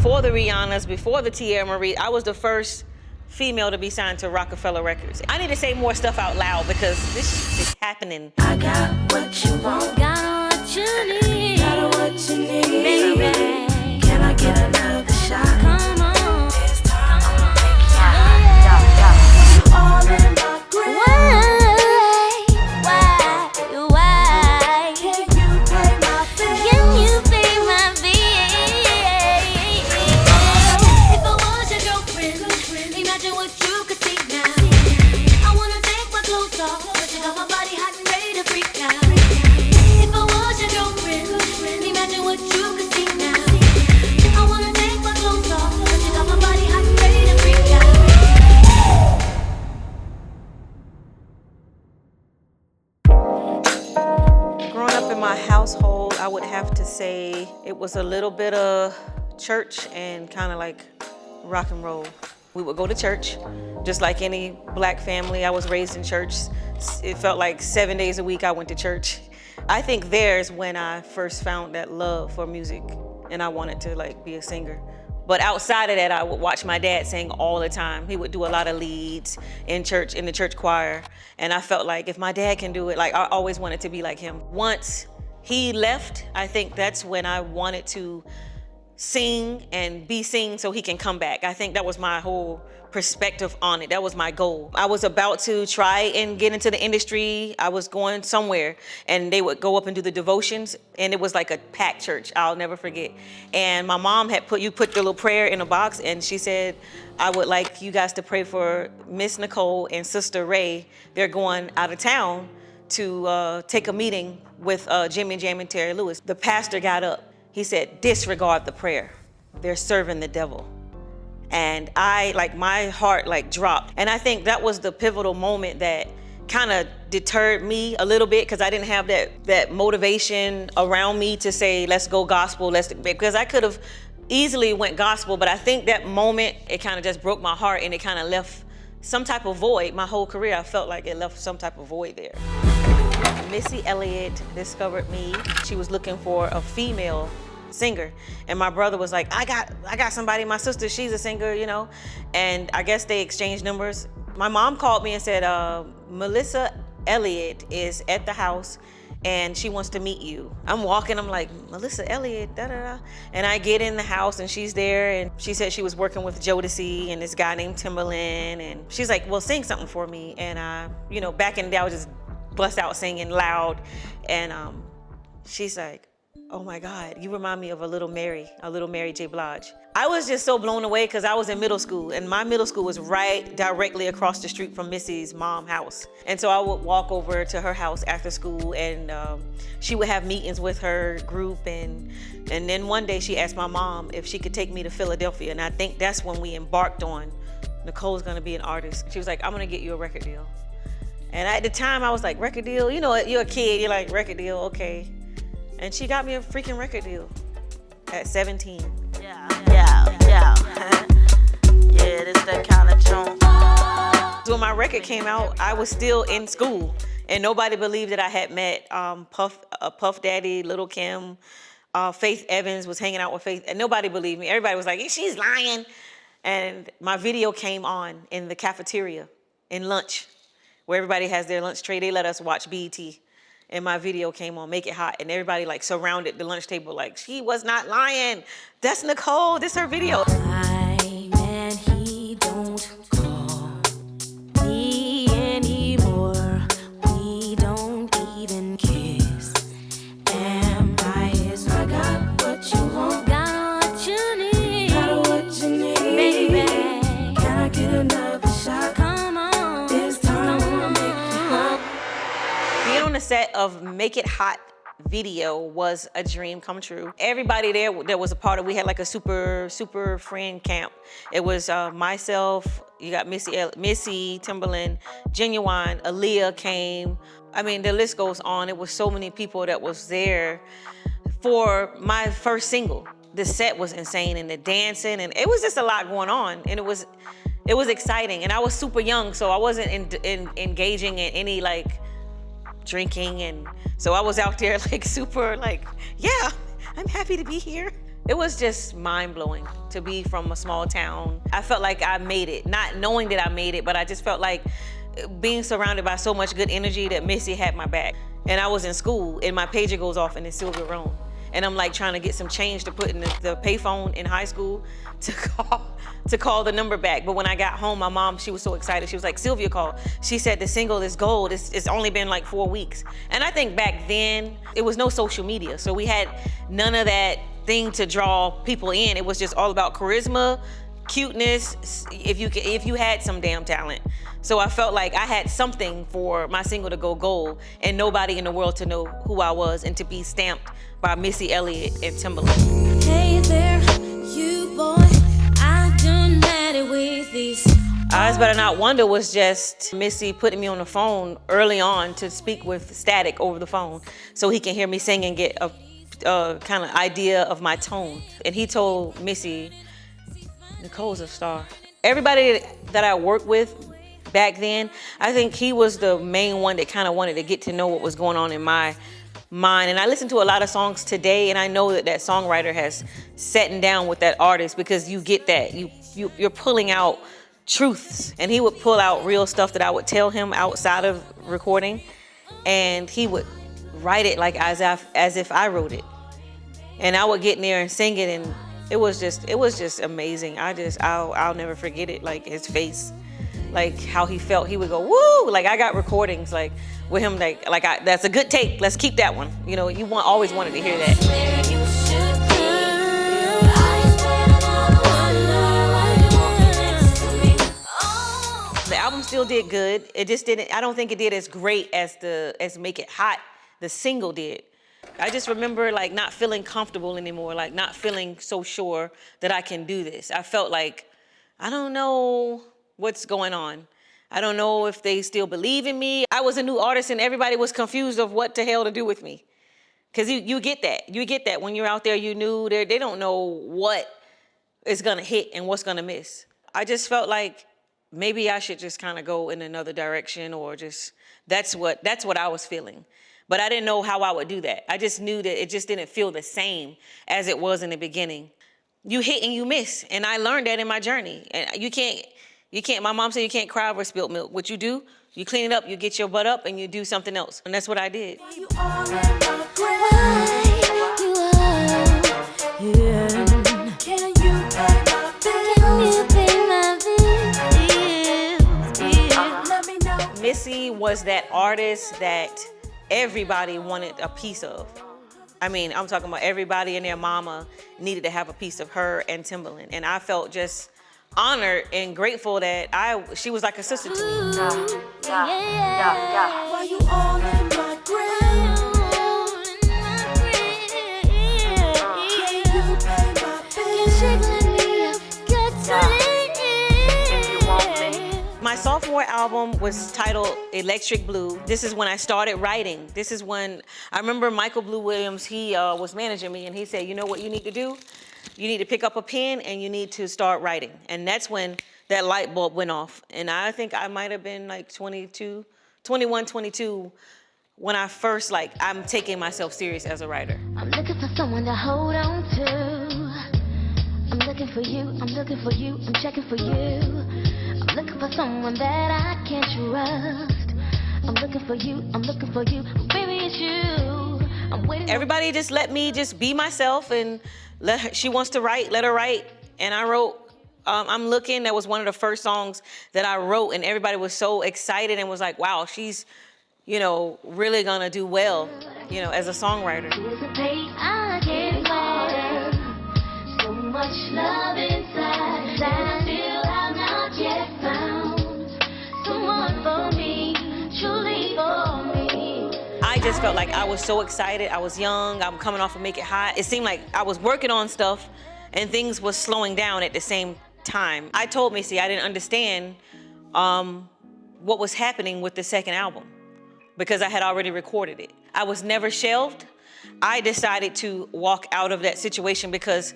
before the Rihannas, before the Tierra Marie, I was the first female to be signed to Roc-A-Fella Records. I need to say more stuff out loud because this shit is happening. I got what you want, got what you need, got what you need, baby. Can I get another shot? Come on, this time I'ma make it hot. All in my grip. Why? Can you pay my bill? Can you pay my bill? If I was your girlfriend, imagine what you could see now. I wanna take my clothes off, but you got my body hot and ready to freak out. If I was your girlfriend, imagine what you could see now. I wanna take my clothes off, but you got my body hot and ready to freak out. Growing up in my household, I would have to say it was a little bit of church and kind of like rock and roll. We would go to church, just like any black family. I was raised in church. It felt like 7 days a week I went to church. I think there's when I first found that love for music and I wanted to like be a singer. But outside of that, I would watch my dad sing all the time. He would do a lot of leads in church, in the church choir. And I felt like if my dad can do it, like I always wanted to be like him. Once he left, I think that's when I wanted to sing and be seen so he can come back. I think that was my whole perspective on it. That was my goal. I was about to try and get into the industry. I was going somewhere and they would go up and do the devotions and it was like a packed church. I'll never forget. And my mom had put the little prayer in a box and she said, I would like you guys to pray for Miss Nicole and Sister Ray. They're going out of town to take a meeting with Jimmy Jam and Terry Lewis. The pastor got up. He said, disregard the prayer. They're serving the devil. And my heart dropped. And I think that was the pivotal moment that kind of deterred me a little bit because I didn't have that motivation around me to say, let's go gospel, because I could have easily went gospel, but I think that moment, it kind of just broke my heart and it kind of left some type of void. My whole career, I felt like it left some type of void there. Missy Elliott discovered me. She was looking for a female singer. And my brother was like, I got somebody, my sister, she's a singer, you know? And I guess they exchanged numbers. My mom called me and said, Melissa Elliott is at the house and she wants to meet you. I'm walking, I'm like, Melissa Elliott, da-da-da. And I get in the house and she's there and she said she was working with Jodeci and this guy named Timbaland. And she's like, well, sing something for me. And back in the day, I was just bust out singing loud. And she's like, oh my God, you remind me of a little Mary J. Blige. I was just so blown away because I was in middle school and my middle school was right directly across the street from Missy's mom's house. And so I would walk over to her house after school and she would have meetings with her group. And then one day she asked my mom if she could take me to Philadelphia. And I think that's when we embarked on, Nicole's gonna be an artist. She was like, I'm gonna get you a record deal. And at the time I was like, record deal? You know, you're a kid, you're like, record deal, okay. And she got me a freaking record deal at 17. Yeah, this that kind of tune. When my record came out, I was still in school and nobody believed that I had met Puff Daddy, Lil' Kim, Faith Evans was hanging out with Faith, and nobody believed me. Everybody was like, she's lying. And my video came on in the cafeteria, in lunch, where everybody has their lunch tray. They let us watch BET. And my video came on, Make It Hot, and everybody surrounded the lunch table like, she was not lying. That's Nicole, this her video. And he don't call me anymore. We don't even kiss. Am I his? I got what you want, got what you need, got what you need, baby. Can I get another shot? Come on, this time I'ma make it hot. Being on the set of Make It Hot video was a dream come true. Everybody there was a part of, we had like a super friend camp. It was myself, you got Missy, Timbaland, Genuine, Aaliyah came. I mean, the list goes on. It was so many people that was there for my first single. The set was insane and the dancing, and it was just a lot going on. And it was exciting. And I was super young, so I wasn't engaging in any drinking, and so I was out there super yeah, I'm happy to be here. It was just mind-blowing to be from a small town. I felt like I made it, not knowing that I made it, but I just felt like being surrounded by so much good energy that Missy had my back. And I was in school and my pager goes off and it's Sylvia Rome. And I'm like trying to get some change to put in the payphone in high school to call the number back. But when I got home, my mom, she was so excited. She was like, Sylvia called. She said the single is gold. It's only been like 4 weeks. And I think back then, it was no social media. So we had none of that thing to draw people in. It was just all about charisma, cuteness, if you had some damn talent. So I felt like I had something for my single to go gold and nobody in the world to know who I was and to be stamped by Missy Elliott and Timbaland. Hey there, you boy, I done had it with these. Eyes Better Not Wonder was just Missy putting me on the phone early on to speak with Static over the phone so he can hear me sing and get a kind of idea of my tone. And he told Missy, Nicole's a star. Everybody that I worked with back then, I think he was the main one that kind of wanted to get to know what was going on in my mind. And I listen to a lot of songs today, and I know that that songwriter has sat down with that artist because you get that. You're pulling out truths. And he would pull out real stuff that I would tell him outside of recording, and he would write it like as if I wrote it. And I would get in there and sing it, and it was just amazing. I'll never forget it, like his face. Like how he felt, he would go, woo! Like I got recordings like with him, that's a good take, let's keep that one. You know, you always wanted to hear that. The album still did good. It just didn't, I don't think it did as great as Make It Hot, the single did. I just remember like not feeling comfortable anymore, like not feeling so sure that I can do this. I felt like, I don't know what's going on. I don't know if they still believe in me. I was a new artist and everybody was confused of what the hell to do with me. Cause you get that. You get that when you're out there, you knew they don't know what is gonna hit and what's gonna miss. I just felt like maybe I should just kind of go in another direction or just, that's what I was feeling. But I didn't know how I would do that. I just knew that it just didn't feel the same as it was in the beginning. You hit and you miss. And I learned that in my journey. And you can't, my mom said you can't cry over spilled milk. What you do, you clean it up, you get your butt up and you do something else. And that's what I did. Missy was that artist that everybody wanted a piece of. I mean, I'm talking about everybody and their mama needed to have a piece of her and Timbaland. And I felt just honored and grateful that she was like a sister to me. Why you all in my grill? My sophomore album was titled Electric Blue. This is when I started writing. This is when, I remember Michael Blue Williams, he was managing me and he said, you know what you need to do? You need to pick up a pen and you need to start writing. And that's when that light bulb went off. And I think I might have been like 21, 22, when I first I'm taking myself serious as a writer. I'm looking for someone to hold on to. I'm looking for you, I'm looking for you, I'm checking for you. I'm looking for someone that I can trust. I'm looking for you, I'm looking for you, baby it's you. I'm waiting. Everybody just let me just be myself and she wants to write, let her write. And I wrote, I'm Looking, that was one of the first songs that I wrote and everybody was so excited and was like, wow, she's, really gonna do well, as a songwriter. I get water. So much love inside that I feel I've not yet found someone for me, truly for me. I just felt like I was so excited. I was young, I'm coming off of Make It Hot. It seemed like I was working on stuff and things was slowing down at the same time. I told Missy I didn't understand what was happening with the second album because I had already recorded it. I was never shelved. I decided to walk out of that situation because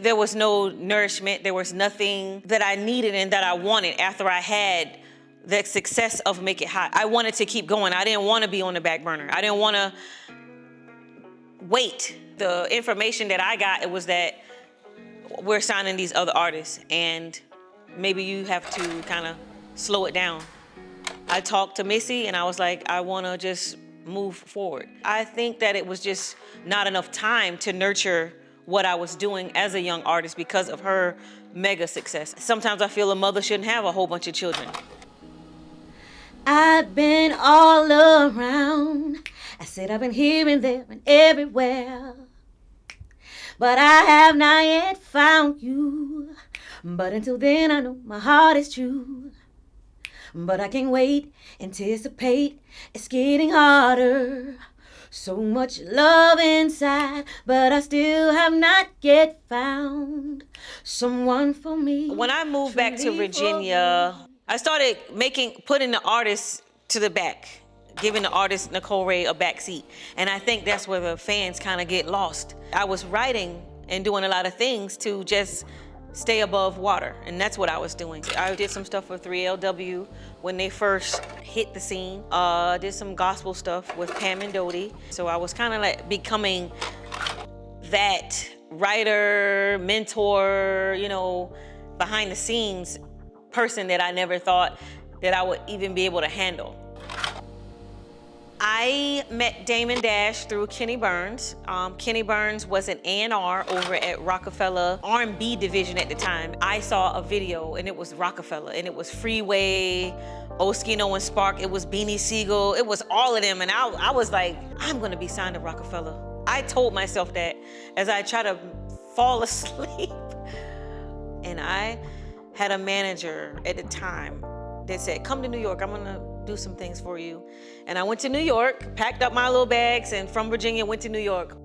there was no nourishment. There was nothing that I needed and that I wanted after I had the success of Make It Hot. I wanted to keep going. I didn't want to be on the back burner. I didn't want to wait. The information that I got, it was that we're signing these other artists and maybe you have to kind of slow it down. I talked to Missy and I was like, I want to just move forward. I think that it was just not enough time to nurture what I was doing as a young artist because of her mega success. Sometimes I feel a mother shouldn't have a whole bunch of children. I've been all around. I said I've been here and there and everywhere. But I have not yet found you. But until then, I know my heart is true. But I can't wait, anticipate, it's getting harder. So much love inside, but I still have not yet found someone for me. When I moved back to Virginia, I started putting the artists to the back, giving the artist Nicole Wray a back seat. And I think that's where the fans kind of get lost. I was writing and doing a lot of things to just stay above water, and that's what I was doing. I did some stuff for 3LW when they first hit the scene. Did some gospel stuff with Pam and Dodie. So I was kind of like becoming that writer, mentor, you know, behind the scenes person that I never thought that I would even be able to handle. I met Damon Dash through Kenny Burns. Kenny Burns was an A&R over at Roc-A-Fella R&B division at the time. I saw a video and it was Roc-A-Fella and it was Freeway, Oskino and Spark, it was Beanie Siegel, it was all of them, and I was like, I'm gonna be signed to Roc-A-Fella. I told myself that as I tried to fall asleep. And I had a manager at the time that said, come to New York, I'm gonna do some things for you. And I went to New York, packed up my little bags, and from Virginia went to New York.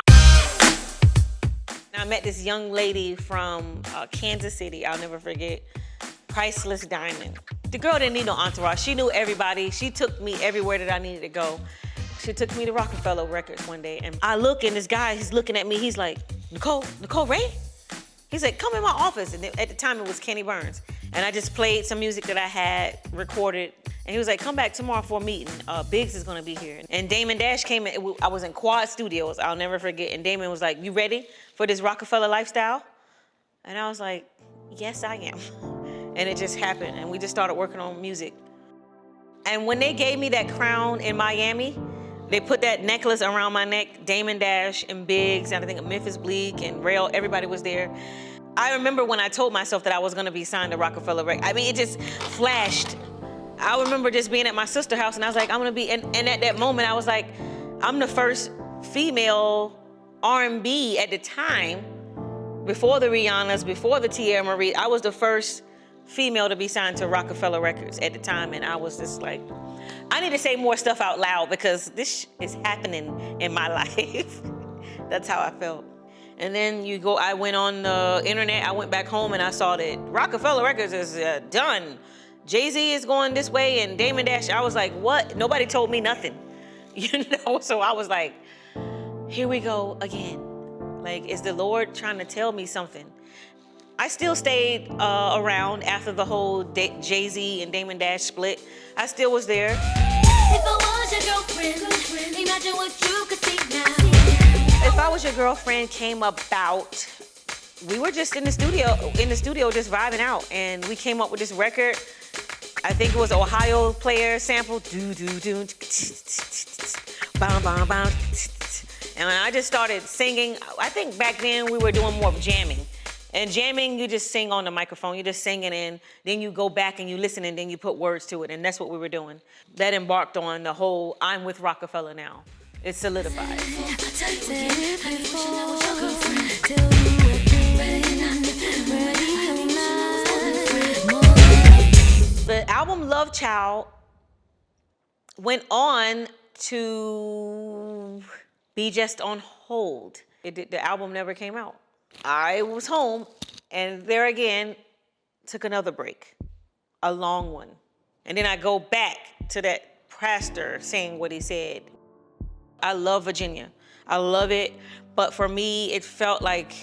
And I met this young lady from Kansas City, I'll never forget, Priceless Diamond. The girl didn't need no entourage, she knew everybody, she took me everywhere that I needed to go. She took me to Roc-A-Fella Records one day, and I look, and this guy, he's looking at me, he's like, Nicole Wray? He's like, come in my office. And at the time it was Kenny Burns. And I just played some music that I had recorded. And he was like, come back tomorrow for a meeting. Biggs is gonna be here. And Damon Dash came in, I was in Quad Studios, I'll never forget. And Damon was like, you ready for this Roc-A-Fella lifestyle? And I was like, yes, I am. And it just happened. And we just started working on music. And when they gave me that crown in Miami, they put that necklace around my neck, Damon Dash and Biggs, and I think Memphis Bleak and Rail, everybody was there. I remember when I told myself that I was gonna be signed to Roc-A-Fella Records. I mean, it just flashed. I remember just being at my sister's house and I was like, I'm gonna be, and at that moment I was like, I'm the first female R&B at the time, before the Rihannas, before the Tierra Marie, I was the first female to be signed to Roc-A-Fella Records at the time, and I was just like, I need to say more stuff out loud because this is happening in my life. That's how I felt. And then I went on the internet, I went back home and I saw that Roc-A-Fella Records is done. Jay-Z is going this way and Damon Dash, I was like, what? Nobody told me nothing, you know? So I was like, here we go again. Like, is the Lord trying to tell me something? I still stayed around after the whole Jay-Z and Damon Dash split. I still was there. If I was your girlfriend, imagine what you could see now. If I Was Your Girlfriend came about, we were just in the studio just vibing out, and we came up with this record. I think it was Ohio Player sample, do do do, bam bam bam, and I just started singing. I think back then we were doing more of jamming. And jamming, you just sing on the microphone, you just singing, and then you go back and you listen, and then you put words to it, and that's what we were doing. That embarked on the whole I'm with Roc-A-Fella now. It's solidified. The album Love Child went on to be just on hold. The album never came out. I was home, and there again, took another break, a long one. And then I go back to that pastor saying what he said. I love Virginia, I love it, but for me, it felt like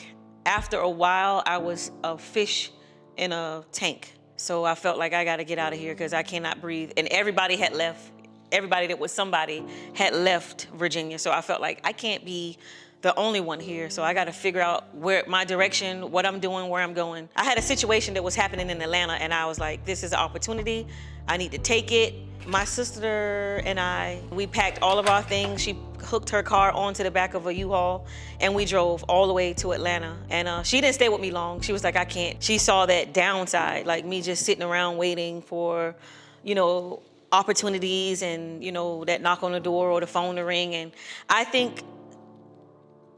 after a while, I was a fish in a tank. So I felt like I gotta get out of here because I cannot breathe. And everybody had left everybody that was somebody had left Virginia. So I felt like I can't be the only one here. So I got to figure out where my direction, what I'm doing, where I'm going. I had a situation that was happening in Atlanta, and I was like, this is an opportunity. I need to take it. My sister and I, we packed all of our things. She hooked her car onto the back of a U-Haul, and we drove all the way to Atlanta. And she didn't stay with me long. She was like, I can't. She saw that downside, like me just sitting around waiting for, you know, opportunities and, you know, that knock on the door or the phone to ring. And I think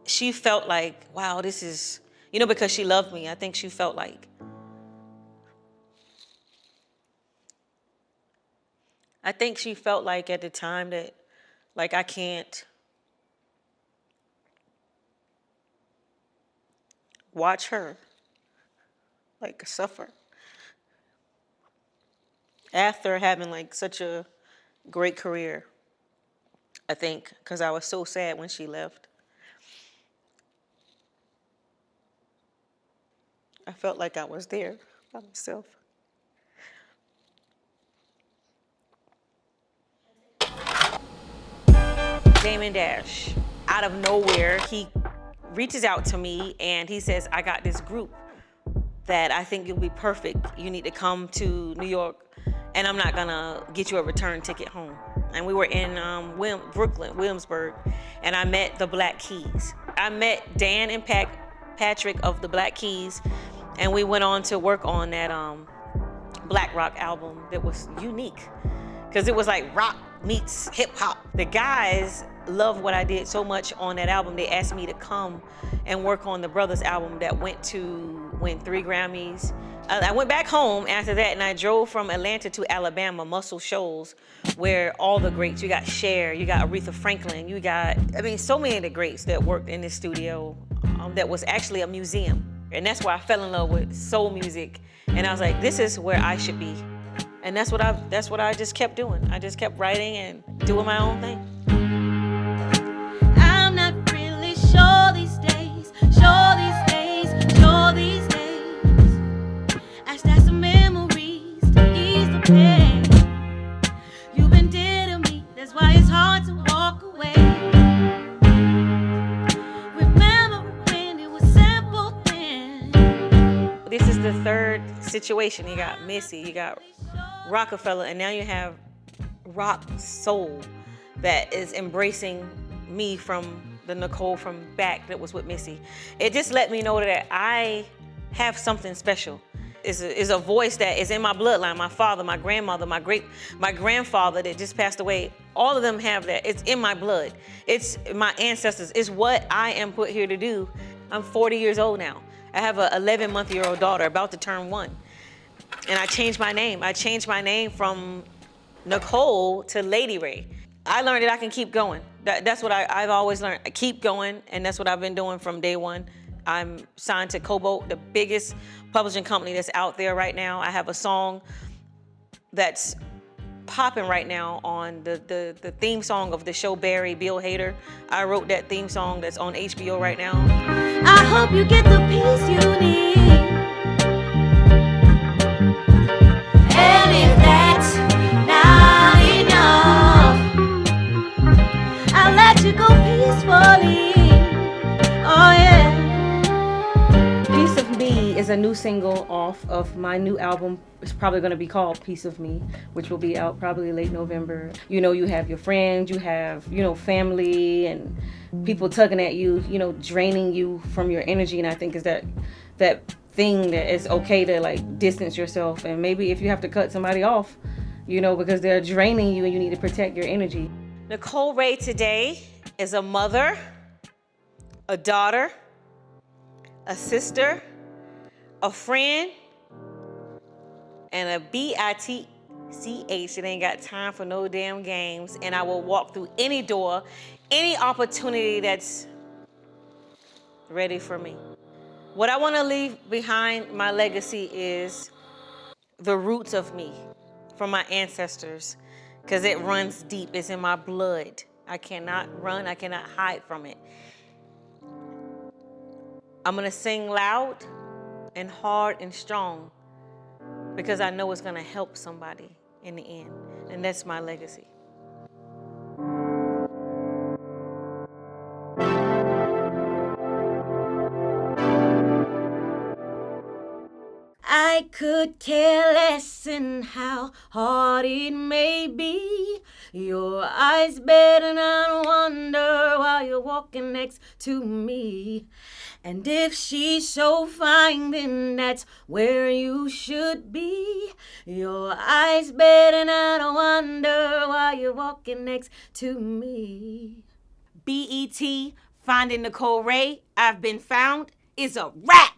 she felt like, wow, this is, you know, because she loved me. I think she felt like, at the time that, like, I can't watch her, like, suffer after having, like, such a great career, I think, because I was so sad when she left. I felt like I was there by myself. Damon Dash, out of nowhere, he reaches out to me and he says, I got this group that I think you'll be perfect. You need to come to New York, and I'm not gonna get you a return ticket home. And we were in Brooklyn, Williamsburg, and I met the Black Keys. I met Dan and Patrick of the Black Keys, and we went on to work on that Black Rock album that was unique, because it was like rock meets hip hop. The guys loved what I did so much on that album, they asked me to come and work on the Brothers album that went to win 3 Grammys. I went back home after that, and I drove from Atlanta to Alabama, Muscle Shoals, where all the greats, you got Cher, you got Aretha Franklin, you got, I mean, so many of the greats that worked in this studio that was actually a museum. And that's where I fell in love with soul music. And I was like, this is where I should be. And that's what I just kept doing. I just kept writing and doing my own thing. I'm not really sure these days, sure these days, sure these days. I stack some memories to ease the pain. You've been dear to me, that's why it's hard to walk away. Remember when it was simple then. This is the third situation. You got Missy, you got Roc-A-Fella, and now you have rock soul that is embracing me from the Nicole from back that was with Missy. It just let me know that I have something special. It's a voice that is in my bloodline. My father, my grandmother, my grandfather that just passed away, all of them have that. It's in my blood. It's my ancestors. It's what I am put here to do. I'm 40 years old now. I have a 11-month-old daughter about to turn 1. And I changed my name. I changed my name from Nicole to Lady Ray. I learned that I can keep going. That's what I've always learned. I keep going, and that's what I've been doing from day one. I'm signed to Cobalt, the biggest publishing company that's out there right now. I have a song that's popping right now on the theme song of the show Barry, Bill Hader. I wrote that theme song that's on HBO right now. I hope you get the peace you need. And if that's not enough, I'll let you go peacefully. Oh yeah. Piece of Me is a new single off of my new album. It's probably going to be called Piece of Me, which will be out probably late November. You know, you have your friends, you have, you know, family and people tugging at you, you know, draining you from your energy. And I think is that thing that it's okay to like distance yourself. And maybe if you have to cut somebody off, you know, because they're draining you and you need to protect your energy. Nicole Wray today is a mother, a daughter, a sister, a friend, and a bitch. It ain't got time for no damn games. And I will walk through any door, any opportunity that's ready for me. What I want to leave behind my legacy is the roots of me from my ancestors, because it runs deep. It's in my blood. I cannot run. I cannot hide from it. I'm going to sing loud and hard and strong because I know it's going to help somebody in the end. And that's my legacy. I could care less in how hard it may be. Your eyes better not wonder while you're walking next to me. And if she's so fine, then that's where you should be. Your eyes better not wonder while you're walking next to me. BET, Finding Nicole Wray, I've Been Found, is a wrap.